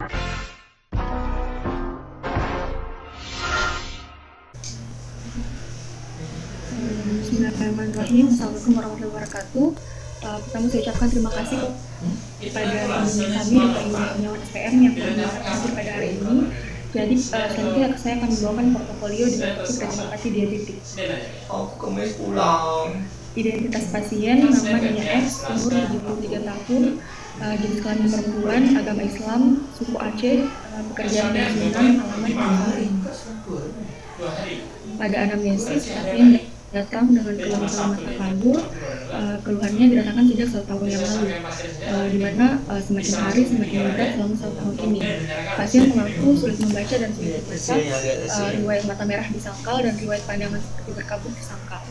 Bismillahirrahmanirrahim. Assalamualaikum warahmatullahi wabarakatuh. Pertama saya ucapkan terima kasih kepada pimpinan kami Bapak Ibu Kurniawan SPM yang hadir pada hari ini. Jadi selanjutnya saya akan membawakan portofolio dengan topik retinopati diabetik. Identitas pasien, nama Nyonya X, umur 73 tahun, jenis kelamin perempuan, agama Islam, suku Aceh, pekerjaan pensiunan, alamat Bali. Pada anamnesis, pasien datang dengan keluhan mata kabur. Keluhannya dirasakan sejak 1 tahun yang lalu, di mana semakin hari semakin berat selama 1 tahun ini. Pasien mengaku sulit membaca dan sulit berbaca, riwayat mata merah di sangkal dan riwayat pandangan seperti berkabut di sangkal.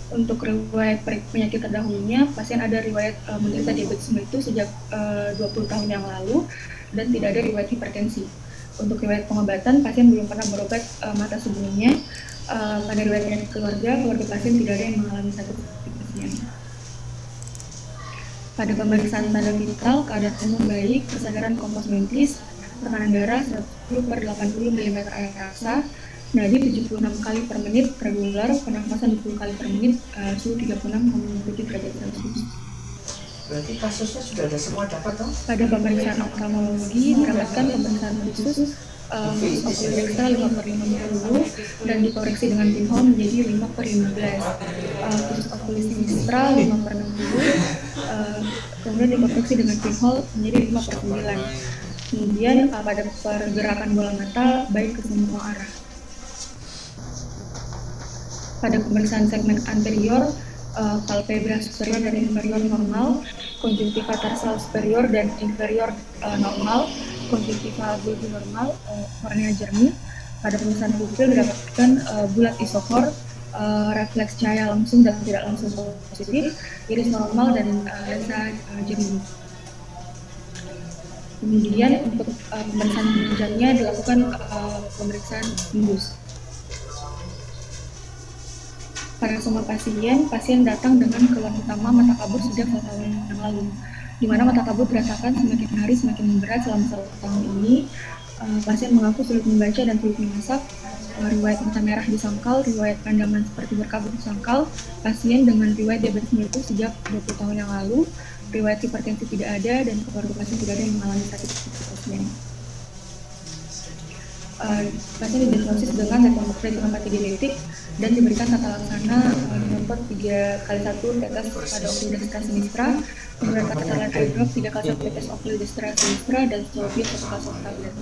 Untuk riwayat penyakit terdahulunya, pasien ada riwayat menderita diabetes mellitus sejak 20 tahun yang lalu dan tidak ada riwayat hipertensi. Untuk riwayat pengobatan, pasien belum pernah berobat mata sebelumnya. Pada riwayat penyakit keluarga pasien tidak ada yang mengalami sakit seperti pasien. Pada pemeriksaan tanda vital, keadaan umum baik, kesadaran kompos mentis, tekanan darah 110/80 mm air rasa, nadi 76 kali per menit regular, pernafasan 20 kali per menit, suhu 36,7 derajat Celcius. Berarti kasusnya sudah ada semua dapat dong? Pada pemeriksaan oftalmologi, mendapatkan pemeriksaan khusus ocular extra 5/50 dan dikoreksi dengan pinhole menjadi 5/15. Khusus ocular sinistra 5/60, kemudian dikoreksi dengan pinhole menjadi 5/9. Kemudian pada pergerakan bola mata baik ke semua arah. Pada pemeriksaan segmen anterior, palpebra superior dan inferior normal, konjungtiva tarsal superior dan inferior normal, konjungtiva bulbi normal, kornea jernih. Pada pemeriksaan pupil didapatkan bulat isokor, refleks cahaya langsung dan tidak langsung positif, iris normal dan lensa jernih. Kemudian untuk pemeriksaan penunjangnya dilakukan pemeriksaan indus. Pada semua pasien datang dengan keluhan utama mata kabur sejak 1 tahun yang lalu, di mana mata kabur dirasakan semakin hari semakin memberat selama 1 tahun ini. Pasien mengaku sulit membaca dan sulit memasak, riwayat mata merah di sangkal, riwayat pandangan seperti berkabut di sangkal. Pasien dengan riwayat diabetes mellitus sejak 20 tahun yang lalu, riwayat hipertensi tidak ada, dan keluarga pasien tidak ada yang mengalami sakit seperti pasien. Pasien didiagnosis dengan retinopati diabetik dan diberikan tata laksana nomor 3x1 tetes pada okulodestra sinistra, kemudian tata lain eye drop 3x1 tetes okulodestra sinistra, dan strobion 1x1 tablet.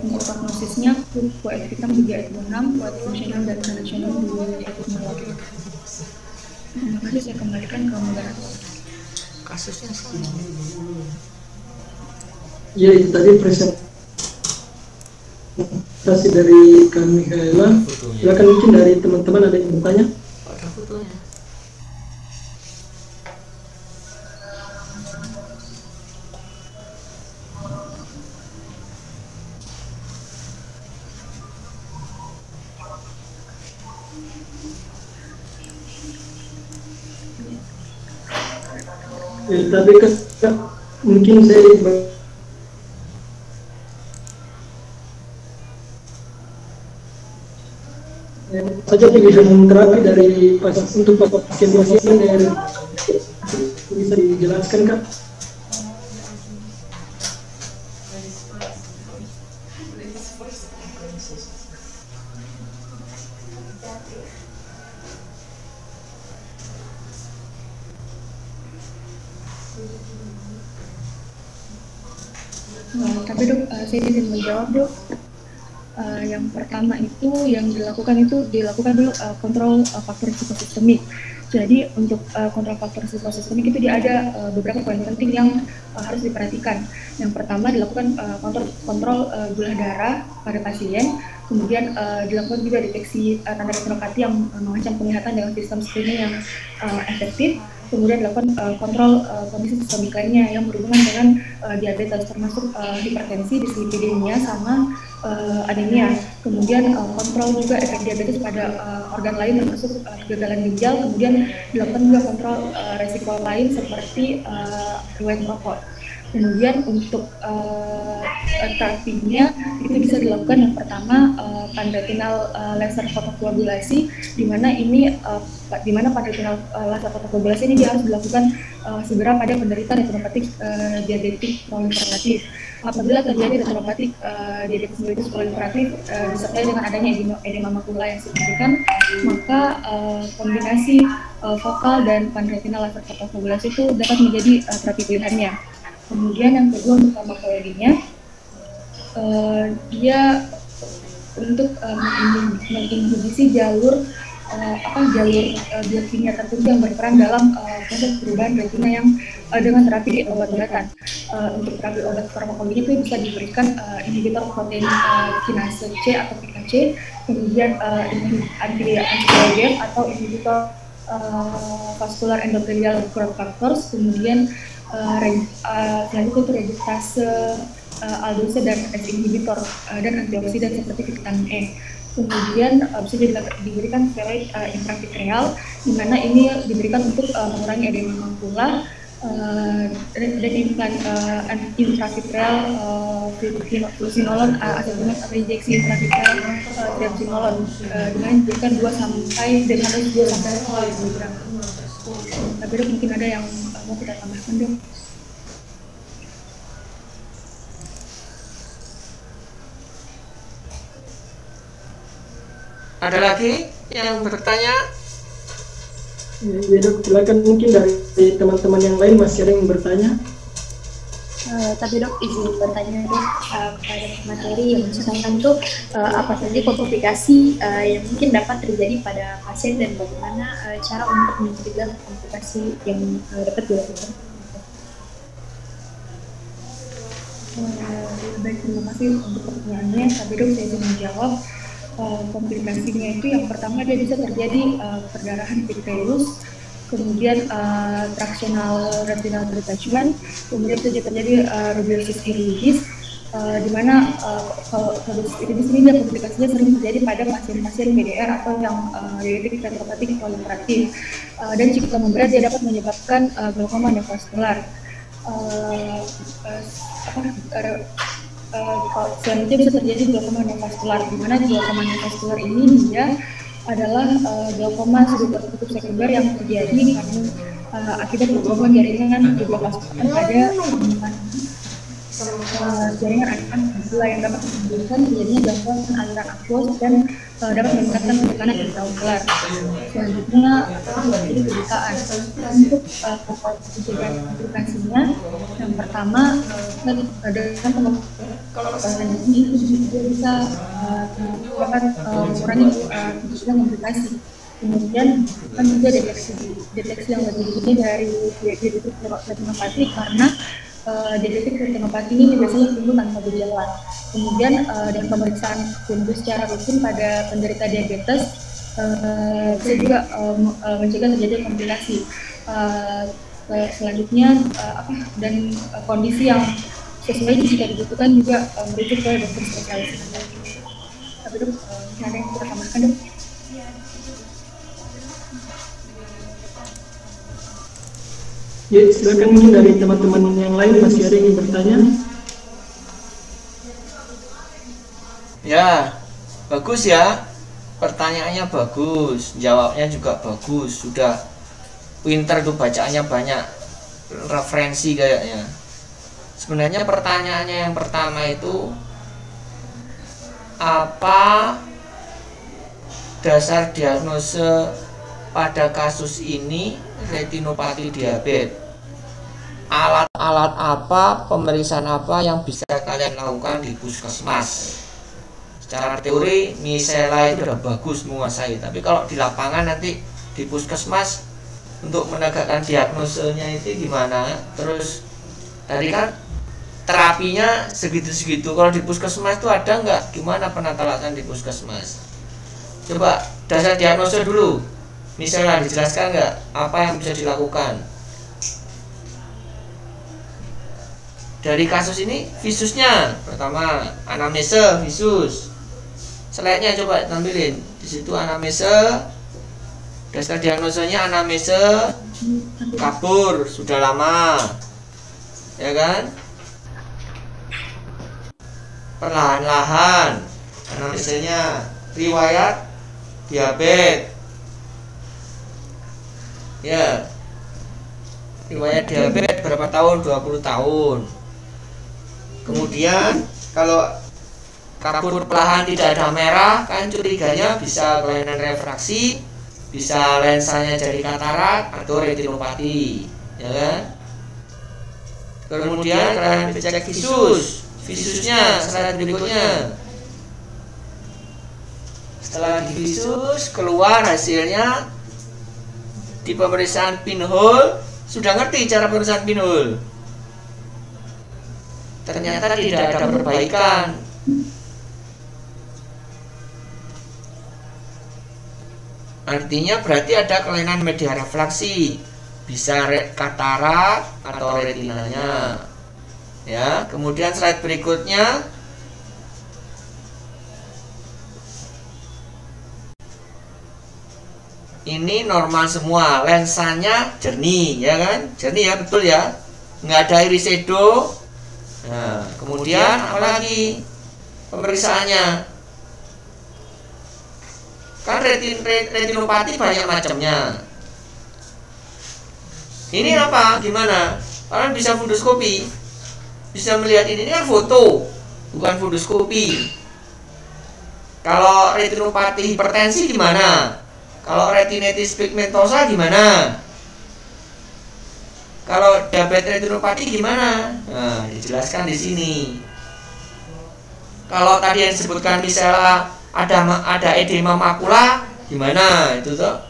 Untuk prognosisnya, kuat hitam 3/6, kuat fungsional dan nasional 2/6. Terima kasih, saya kembalikan ke moderator. Kasusnya sih. Ya, itu tadi presentasi dari Kak Michaela. Silakan, mungkin dari teman-teman ada yang bertanya? Ada fotonya. Ya, tapi mungkin saya saja pilihan terapi dari untuk pasien-pasien yang bisa dijelaskan, Kak? Tapi dok, saya izin menjawab dok. Yang pertama itu yang dilakukan dulu kontrol faktor psikosistemik. Jadi untuk kontrol faktor psikosistemik itu dia ada beberapa poin penting yang harus diperhatikan. Yang pertama dilakukan kontrol gula darah pada pasien, kemudian dilakukan juga deteksi tanda retinopati yang mengancam penglihatan dengan sistem screening yang efektif. Kemudian dilakukan kontrol kondisi sistemik lainnya yang berhubungan dengan diabetes, termasuk hipertensi, dislipidemia, sama anemia. Kemudian kontrol juga efek diabetes pada organ lain termasuk kegagalan ginjal. Kemudian dilakukan juga kontrol resiko lain seperti riwayat merokok. Kemudian untuk terapinya itu bisa dilakukan yang pertama panretinal laser fotokoagulasi, di mana panretinal laser fotokoagulasi ini dia harus dilakukan segera pada penderita retinopatik diabetik proliferatif. Apabila terjadi retinopatik diabetes mellitus proliferatif disertai dengan adanya edema makula yang signifikan, maka kombinasi vokal dan panretinal laser fotokoagulasi itu dapat menjadi terapi pilihannya. Kemudian yang kedua untuk farmakologinya, dia untuk menginhibisi jalur biokimia tertentu yang berperan dalam proses perubahan retina yang dengan terapi obat-obatan. Untuk terapi obat farmakologi itu bisa diberikan inhibitor protein kinase C atau PKC, kemudian anti-VEGF atau inhibitor vascular endothelial growth factors, kemudian selanjutnya itu reduktase aldose dan S inhibitor dan antioksidan seperti vitamin E. Kemudian bisa diberikan steroid intravitreal, di mana ini diberikan untuk mengurangi edema makula, dan implan intravitreal flusinolon acetonate atau injeksi intravitreal triamcinolon, dengan diberikan 2 sampai 5 mg. Tapi mungkin ada yang mau kita tambahkan, dong? Ada lagi yang bertanya? Ya dok, silakan, mungkin dari teman-teman yang lain masih ada yang bertanya. Tapi dok, izin bertanya dok pada materi yang disampaikan itu apa saja komplikasi yang mungkin dapat terjadi pada pasien dan bagaimana cara untuk mencegah komplikasi yang dapat dilakukan? Baik, terima kasih untuk pertanyaannya. Tapi dok, saya ingin menjawab. Komplikasinya itu yang pertama dia bisa terjadi perdarahan vitreous, kemudian tractional retinal detachment, kemudian bisa terjadi rubiosis iridis, di mana kalau rubiosis iridis ini dia komplikasinya sering terjadi pada pasien-pasien PDR atau yang diabetik retinopatik proliferatif, dan jika memberat dia dapat menyebabkan glaukoma neovaskular. Selanjutnya bisa terjadi glaukoma neovaskular, di mana glaukoma neovaskular ini dia adalah glaukoma sudut tertutup sekunder yang terjadi karena akibat gangguan jaringan vaskular pada jaringan aliran yang dapat menimbulkan terjadinya gangguan aliran aquos dan dapat meningkatkan tekanan intraokular. Selanjutnya terjadi kebutaan. Untuk pencegahan komplikasinya, yang pertama ada pengoperasian ini juga bisa dapat mengurangi kemungkinan komplikasi. Kemudian kan juga deteksi yang lebih dini dari diabetes retinopati, karena diabetes retinopati ini biasanya timbul tanpa gejala. Kemudian dengan pemeriksaan tubuh secara rutin pada penderita diabetes bisa juga mencegah terjadi komplikasi. Selanjutnya dan kondisi yang sesuai jika dibutuhkan juga merujuk ke dokter spesialis. Tapi dok, ada yang kita tambahkan, dok? Ya, silakan, mungkin dari teman-teman yang lain masih ada yang bertanya. Ya, bagus ya. Pertanyaannya bagus, jawabnya juga bagus. Sudah pinter tuh, bacaannya banyak, referensi kayaknya. Sebenarnya pertanyaannya yang pertama itu, apa dasar diagnosa pada kasus ini retinopati diabetes? Alat-alat apa, pemeriksaan apa yang bisa kalian lakukan di puskesmas? Secara teori misela itu udah bagus menguasai, tapi kalau di lapangan nanti di puskesmas untuk menegakkan diagnosanya itu gimana? Terus tadi kan terapinya segitu-segitu, kalau di puskesmas itu ada nggak? Gimana penata laksana di puskesmas? Coba dasar diagnosa dulu, misalnya dijelaskan nggak apa yang bisa dilakukan? dari kasus ini visusnya. Pertama anamnesa visus. Slide-nya coba tampilin. Di situ anamnesa. Dasar diagnosanya anamnesa kabur sudah lama. Ya kan? Perlahan-lahan anamnesanya riwayat diabetes. Ya. Riwayat diabetes berapa tahun? 20 tahun. Kemudian kalau kabur perlahan tidak ada merah, kan curiganya bisa kelainan refraksi, bisa lensanya jadi katarak atau retinopati, ya kan? Kemudian kalian cek visusnya slide berikutnya. Setelah di visus keluar hasilnya di pemeriksaan pinhole. Sudah ngerti cara pemeriksaan pinhole? Ternyata tidak ada perbaikan. Artinya berarti ada kelainan media refraksi, bisa katarak atau retinanya. Ya, kemudian slide berikutnya. Ini normal semua, lensanya jernih, ya kan? Jernih ya, betul ya. Nggak ada iris shadow. Nah, kemudian apalagi pemeriksaannya? Kan retinopati banyak macamnya. Ini apa? Gimana? Kalian bisa fundoskopi, bisa melihat ini kan foto, bukan fundoskopi. Kalau retinopati hipertensi gimana? Kalau retinitis pigmentosa gimana? Kalau diabetes retinopati gimana? Nah, dijelaskan di sini. Kalau tadi yang disebutkan misalnya ada edema makula gimana itu tuh?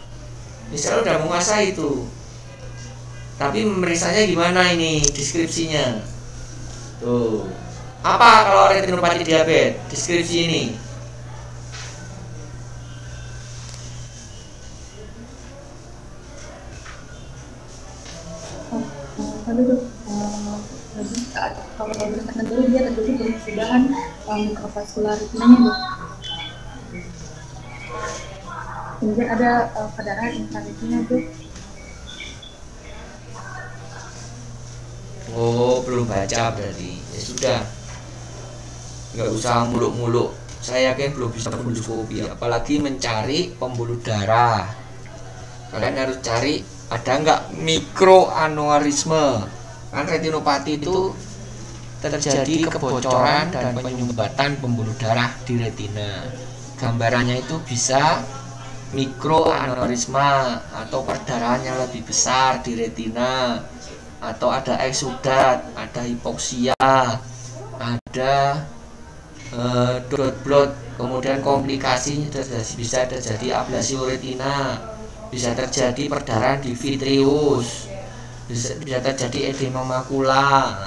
Misalnya udah menguasai itu. Tapi memeriksanya gimana ini deskripsinya? Tuh. Apa kalau retinopati diabetes? Deskripsi ini. Kalau berdasarkan dulu dia terjadi perubahan mikrovaskular retinanya, Dok. Kemudian ada perdarahan intraretina, Dok. Oh, belum baca berarti. Ya sudah. Nggak usah muluk-muluk. Saya yakin belum bisa fundoskopi, apalagi mencari pembuluh darah. Kalian harus cari ada nggak mikroaneurisme. Kan retinopati itu terjadi kebocoran dan penyumbatan pembuluh darah di retina. Gambarannya itu bisa mikroaneurisma atau perdarahannya lebih besar di retina, atau ada eksudat, ada hipoksia, ada dot blood, kemudian komplikasinya bisa terjadi ablasi retina, bisa terjadi perdarahan di vitreus, bisa terjadi edema makula.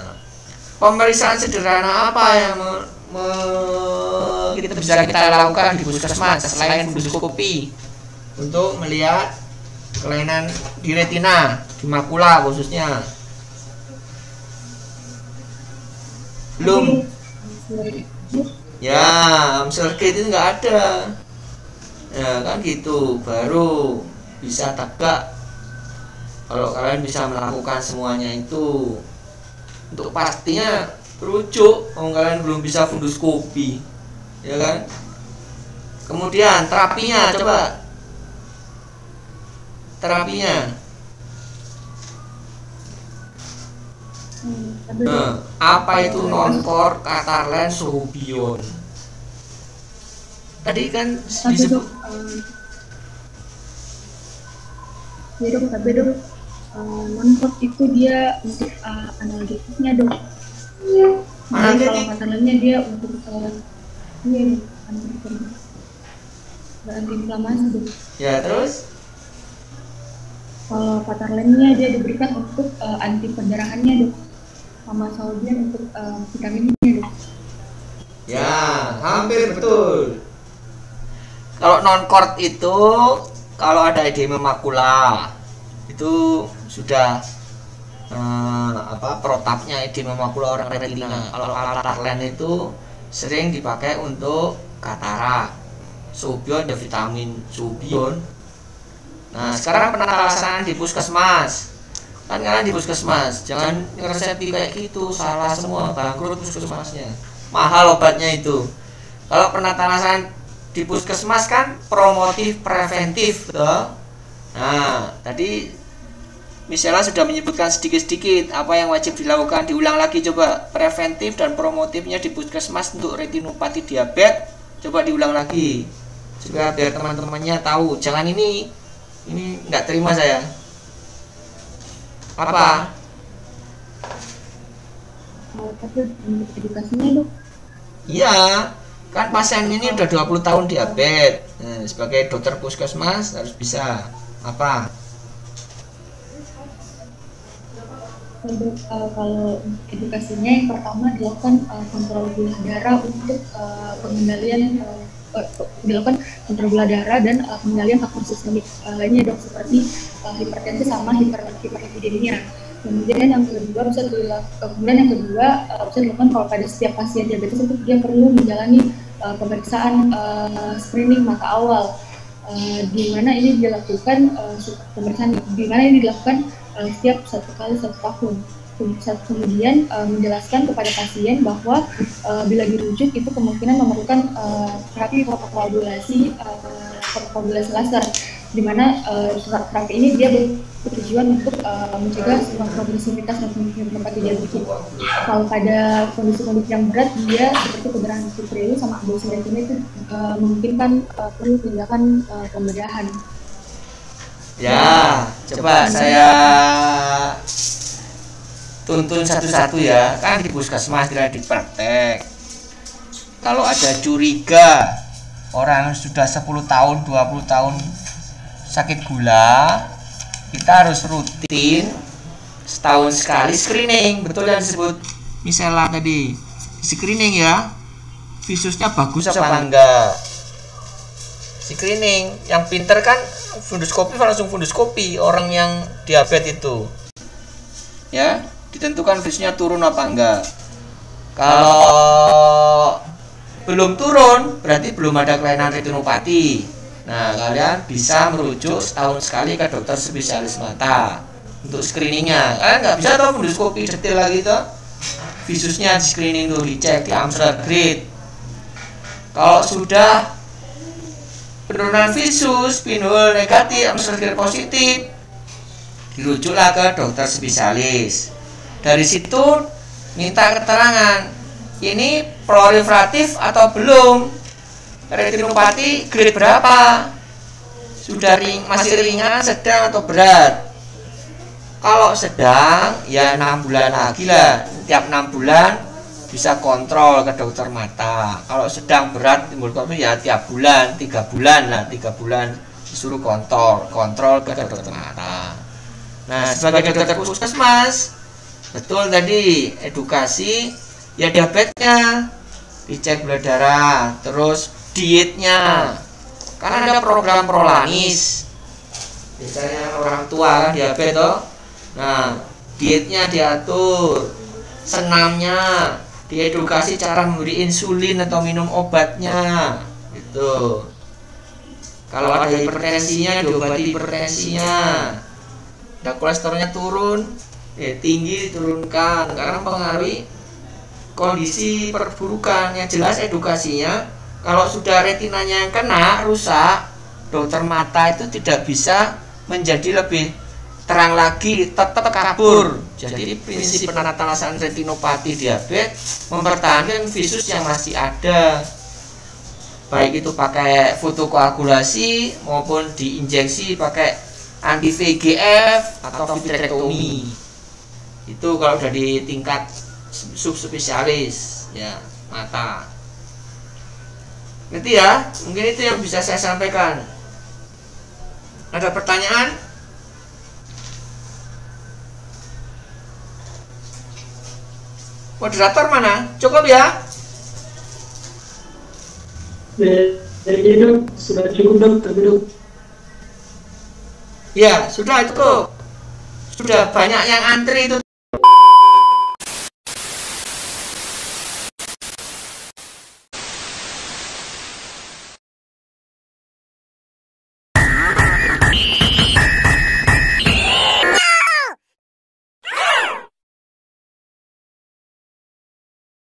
Pemeriksaan sederhana apa yang bisa kita lakukan di puskesmas selain fundoskopi untuk melihat kelainan di retina, di makula khususnya? Belum. Ya, Amsel gate itu nggak ada. Ya kan gitu, baru bisa tegak. Kalau kalian bisa melakukan semuanya itu, untuk pastinya rujuk. Kalau kalian belum bisa fundoskopi, ya kan? Kemudian terapinya, coba terapinya. Apa itu non-core catar lens rubion? Tadi kan disebut. Ya Dok, tapi Dok, non-core itu dia untuk analgetiknya, Dok. Kalau catar lensnya dia untuk anti-inflamasi, Dok. Ya, terus? Kalau catar lensnya dia diberikan untuk anti perdarahannya, Dok. Sama saudian untuk vitaminnya, Dok. Ya, hampir betul. Kalau non-cord itu kalau ada edema makula itu sudah protapnya edema makula orang retina. Kalau alat lain itu sering dipakai untuk katarak, subion ya vitamin subion. Nah sekarang penatasan di puskesmas, kan kalian di puskesmas jangan ngeresepi kayak gitu, salah semua, bangkrut puskesmasnya, mahal obatnya itu. Kalau penatasan di puskesmas kan promotif preventif toh. Nah tadi misalnya sudah menyebutkan sedikit-sedikit apa yang wajib dilakukan, diulang lagi coba preventif dan promotifnya di puskesmas untuk retinopati diabetes, coba diulang lagi juga biar teman-temannya tahu. Jangan ini nggak terima saya apa edukasinya dok. Iya kan pasien ini udah 20 tahun diabetes. Nah, sebagai dokter puskesmas harus bisa apa. Kalau edukasinya yang pertama dilakukan kontrol gula darah untuk pengendalian dilakukan kontrol gula darah dan pengendalian faktor sistemik lainnya dok, seperti hipertensi sama hiperlipidemia. Kemudian yang kedua bisa dilakukan kalau pada setiap pasien diabetes itu dia perlu menjalani pemeriksaan screening mata awal, di mana ini dilakukan pemeriksaan di mana ini dilakukan setiap 1 kali 1 tahun. Kemudian menjelaskan kepada pasien bahwa bila dirujuk itu kemungkinan memerlukan terapi fotokoagulasi laser, di mana terapi ini dia bertujuan untuk mencegah progresivitas dan penyebab diabetes. Kalau pada kondisi-kondisi yang berat, dia seperti perdarahan arterial sama aborsi retina itu memungkinkan perlu tindakan pembedahan. Ya, coba saya tuntun satu-satu ya. Kan di puskesmas tidak dipraktek. Kalau ada curiga orang sudah 10 tahun, 20 tahun sakit gula, kita harus rutin setahun sekali screening. Betul yang disebut Misela tadi, screening ya, visusnya bagus apa enggak. Screening yang pinter kan funduskopi langsung funduskopi orang yang diabetes itu ya, ditentukan visusnya turun apa enggak. Kalau belum turun berarti belum ada kelainan retinopati. Nah kalian bisa merujuk setahun sekali ke dokter spesialis mata untuk screeningnya. Kalian nggak bisa tuh funduskopi detail lagi tuh, visusnya di screening tuh, dicek di Amsler grid. Kalau sudah penurunan visus, pinhole negatif, Amsler grid positif, dirujuklah ke dokter spesialis. Dari situ minta keterangan, ini proliferatif atau belum, retinopati grade berapa, sudah masih ringan, sedang atau berat. Kalau sedang ya 6 bulan lagi lah, tiap 6 bulan bisa kontrol ke dokter mata. Kalau sedang berat timbul itu ya tiap bulan, 3 bulan lah, 3 bulan disuruh kontrol ke dokter mata. Nah sebagai dokter puskesmas, betul tadi edukasi ya, diabetesnya dicek gula darah, terus dietnya, karena ada program prolanis biasanya orang tua kan diabetes toh. Nah dietnya diatur, senamnya diedukasi cara memberi insulin atau minum obatnya gitu. Kalau ada hipertensinya diobati hipertensinya, ada kolesterolnya turun, tinggi diturunkan karena mempengaruhi kondisi perburukan. Yang jelas edukasinya, kalau sudah retinanya yang kena rusak, dokter mata itu tidak bisa menjadi lebih terang lagi, tetap kabur. Jadi prinsip penatasan retinopati diabetes mempertahankan visus yang masih ada, baik itu pakai fotokoagulasi maupun diinjeksi pakai anti VEGF atau vitrektomi. Itu kalau udah di tingkat subspesialis ya mata. Nanti ya, mungkin itu yang bisa saya sampaikan. Ada pertanyaan? Moderator mana? Cukup ya? Jadi dok, sudah cukup dok, tapi dok. Ya, sudah cukup. sudah banyak yang antri itu